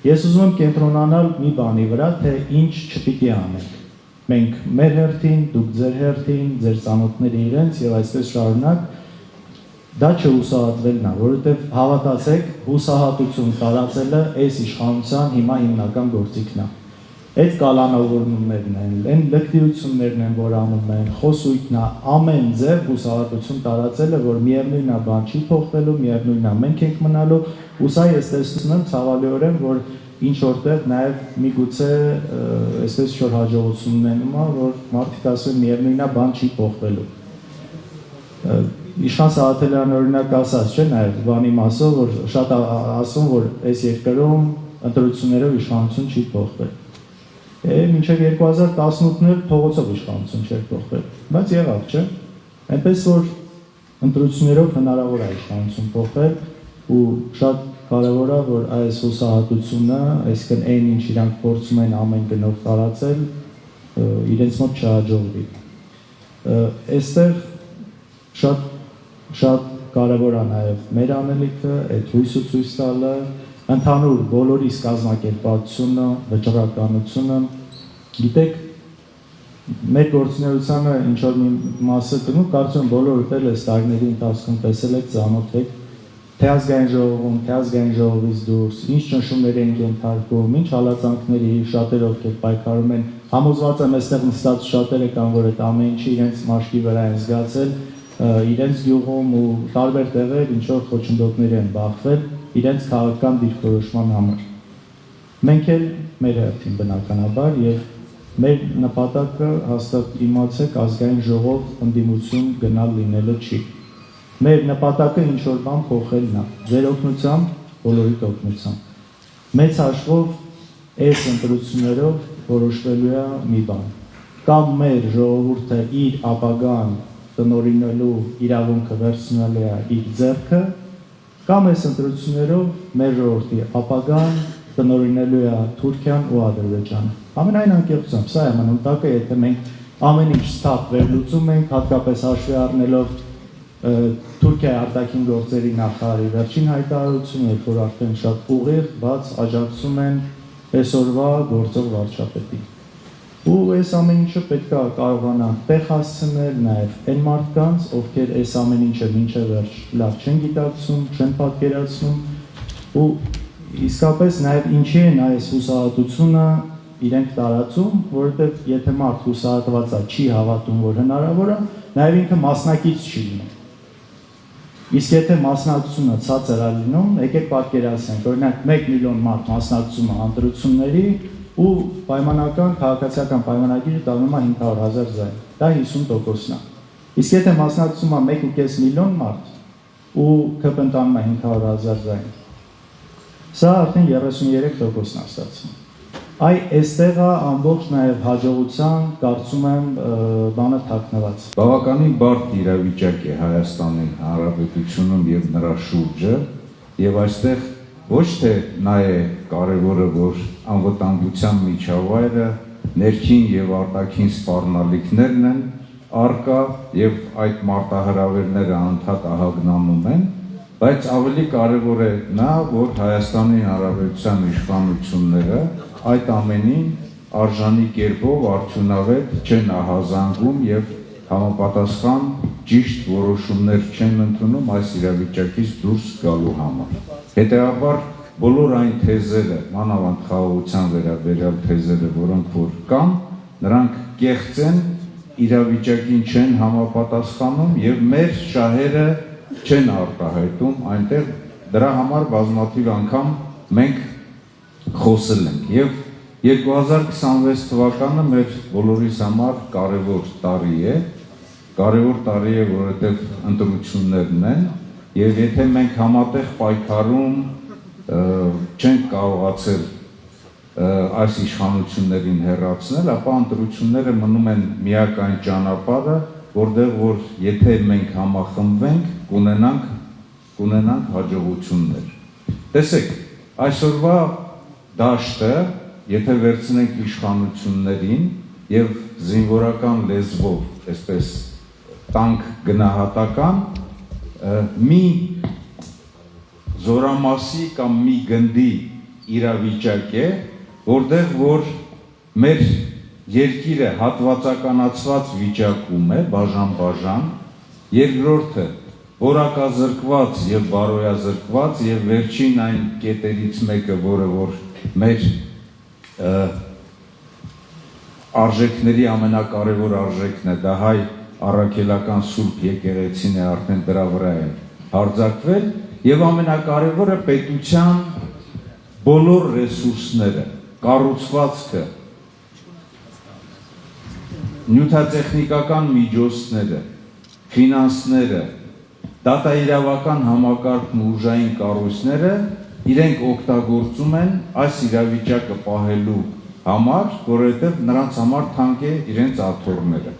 Ես ուզում եմ կենտրոնանալ մի բանի վրա, թե ինչ չպիտի անենք։ Մենք մեր հերթին, դուք ձեր հերթին, ձեր ծանոթների իրենց եւ այսպես շարունակ դա չհուսահատվելն է, որովհետեւ հավատացեք, հուսահատություն տարածելը այս իշխանության հիմա հիմնական գործիքն է։ Այդ կալանավորումներն են, այն լկտիություններն են, որ անում են, խոսույթն է, ամեն ձև հուսահատություն տարածելը, որ միևնույնն է բան չի փոխվելու, միևնույնն է մենք ենք մնալու, ու սա ես տեսնում եմ ցավալիորեն, որ ինչ որտեղ նաև միգուցե այսպես շոր հաջողությունն են ումա, որ մարդիկ ասում են միևնույնն է բան չի փոխվելու։ Իշխան Սահաթելյանը օրինակ ասած չէ նաև բանի մասով, որ շատ ասում, որ այս երկրում ընտրություններով իշխանություն չի փոխվել։ Մինչև 2018-ներ փողոցով իշխանություն չէր փոխվել, բայց եղավ, չէ՞։ Այնպես որ ընտրություններով հնարավոր է իշխանություն փոխել ու շատ կարևոր է, որ այս հուսահատությունը, այսինքն այն ինչ իրանք փորձում են ամեն գնով տարածել, իրենց մոտ չհաջողվի։ Այստեղ շատ կարևոր է նաև մեր անելիքը, այդ հույսը ցույց տալը, ընդհանուր բոլորիս կազմակերպվածությունը, վճռականությունը, գիտեք, մեր գործունեությանը ինչ որ մի մասը կնում, կարծում եմ բոլորը էլ այս տարիների ընթացքում տեսել եք, ծանոթ եք, թե ազգային ժողովում, թե ազգային ժողովից դուրս, ինչ ճնշումների են ենթարկվում, ինչ հալածանքների, շատերը ովքեր պայքարում են, համոզված եմ այստեղ նստած շատերը կան, որ այդ ամեն ինչը իրենց մաշկի վրա են զգացել, իրենց գյուղում ու տարբեր տեղեր ինչ որ խոչընդոտների են բախվել իրենց քաղաքական դիրքորոշման համար։ Մենք էլ մեր հերթին բնականաբար եւ մեր նպատակը հաստատ իմացեք ազգային ժողով ընդդիմություն գնալ լինելը չի։ Մեր նպատակը ինչ որ բան փոխելն է, ձեր օգնությամբ, բոլորի օգնությամբ։ Մեծ հաշվով այս ընտրություններով որոշվելու է մի բան։ Կամ մեր ժողովուրդը իր ապագան տնօրինելու իրավունքը վերցնելու է իր ձեռքը, կամ այս ընտրություններով մեր ժողովրդի ապագան տնօրինելու է Թուրքիան ու Ադրբեջանը։ Ամենայն անկեղծությամբ սա է մնում տակը, եթե մենք ամեն ինչ ստապ վերլուծում ենք, հատկապես հաշվի առնելով Թուրքիայի արտաքին գործերի նախարարի վերջին հայտարարությունը, երբ որ արդեն շատ ուղիղ, բաց աջակցում են այսօրվա գործող վարչապետին։ Ու այս ամեն ինչը պետք է կարողանանք տեղ հասցնել նաև այն մարդկանց, ովքեր այս ամեն ինչը մինչև վերջ լավ չեն գիտակցում, չեն պատկերացնում, ու իսկապես նաև ինչի են այս հուսահատությունը իրենք տարածում, որովհետև եթե մարդ հուսահատված է, չի հավատում, որ հնարավոր է, նաև ինքը մասնակից չի լինում։ Իսկ եթե մասնակցությունը ցածր է լինում, եկեք պատկերացնենք, օրինակ 1 միլիոն մարդ մասնակցում է ընտրությունների ու պայմանական քաղաքացիական պայմանագիրը տանում է 500,000 ձայն, դա 50%-ն է։ Իսկ եթե մասնակցում է 1.5 միլիոն մարդ ու ԿՊ-ն տանում է 500,000 ձայն, սա արդեն 33%-ն է ստացվում։ Այստեղ է ամբողջ նաև հաջողության, կարծում եմ, բանը թաքնված։ Բավականին բարդ իրավիճակ է Հայաստանի Հանրապետությունում եւ նրա շուրջը, եւ այստեղ ոչ թե նա է կարևորը, որ անվտանգության միջավայրը, ներքին եւ արտաքին սպառնալիքներն են արկա եւ այդ մարտահրավերները անընդհատ ահագնանում են, բայց ավելի կարևոր է նա, որ Հայաստանի Հանրապետության իշխանությունները այդ ամենին արժանի կերպով արդյունավետ չեն ահազանգում եւ համապատասխան ճիշտ որոշումներ չեն ընդունում այս իրավիճակից դուրս գալու համար։ Հետևաբար բոլոր այն թեզերը, մանավանդ խաղաղության վերաբերյալ թեզերը, որոնք որ կան, նրանք կեղծ են, իրավիճակին չեն համապատասխանում եւ մեր շահերը չեն արտահայտում այնտեղ, դրա համար բազմաթիվ անգամ մենք խոսել ենք եւ 2026 թվականը մեր բոլորիս համար կարևոր տարի է, որովհետեւ ընտրություններն են եւ եթե մենք համատեղ պայքարում չենք կարողացել այս իշխանություններին հեռացնել, ապա ընտրությունները մնում են միակայն ճանապարհը, որտեղ որ եթե մենք համախմբվենք, կունենանք հաջողություններ։ Տեսեք, այսօրվա դաշտը, եթե վերցնենք իշխանություններին եւ զինվորական լեզվով, այսպես տանկ գնահատական, մի զորամասի կամ մի գնդի իրավիճակ է, որտեղ որ մեր երկիրը հատվածականացված վիճակում է, բաժան, երկրորդը որակազրկված եւ բարոյազրկված եւ վերջին այն կետերից մեկը, որը որ մեր արժեքների ամենակարևոր արժեքն է, դա հայ առաքելական սուրբ եկեղեցին է, արդեն դրա վրա է հարձակվել եւ ամենակարևորը պետության բոլոր ռեսուրսները, կառուցվածքը, նյութատեխնիկական միջոցները, ֆինանսները, դատաիրավական համակարգն ու ուժային կառույցները իրենք օգտագործում են այս իրավիճակը պահելու համար, որովհետև նրանց համար թանկ է իրենց աթոռները։